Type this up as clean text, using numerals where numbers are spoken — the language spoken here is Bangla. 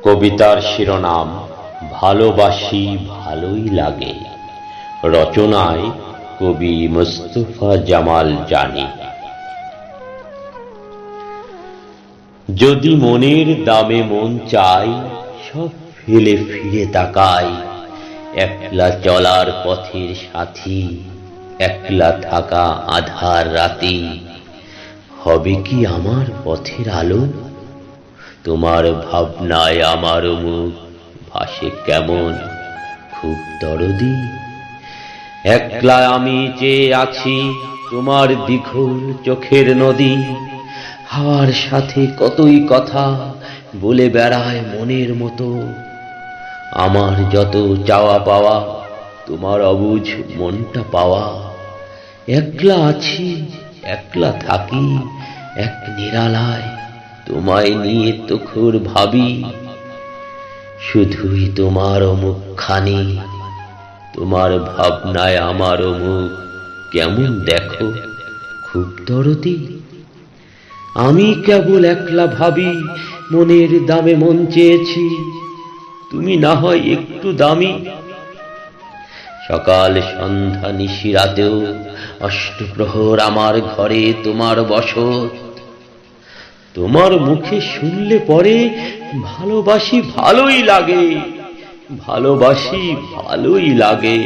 কবিতার শিরোনাম ভালোবাসি ভালোই লাগে। রচনায় কবি মুস্তফা জামাল জানি। যদি মনের দামে মন চাই, সব ফেলে ফিরে তাকাই। একলা চলার পথের সাথী, একলা থাকা আধার রাতে। হবে কি আমার পথের আলো? তোমার ভাবনায় আমার মুখ ভাসে কেমন খুব দরদি। একলা আমি চেয়ে আছি তোমার দ্বিখোল চোখের নদী। হাওয়ার সাথে কতই কথা বলে বেড়ায় মনের মতো। আমার যত চাওয়া পাওয়া, তোমার অবুঝ মনটা পাওয়া। একলা আছি, একলা থাকি এক নিরালায়, তোমায় নিয়ে তুখুর ভাবি। শুধুই তোমার মুখখানি, তোমার ভাবনায় আমার মুখ কেমন দেখো খুব দরদি। আমি কেবল একলা ভাবি, মনের দামে মন চেয়েছি, তুমি না হয় একটু দামি। সকাল সন্ধ্যা নিশি রাতেও অষ্টপ্রহর আমার ঘরে তোমার বসত। তোমার মুখে শুনলে পরে ভালোবাসি ভালোই লাগে, ভালোবাসি ভালোই লাগে।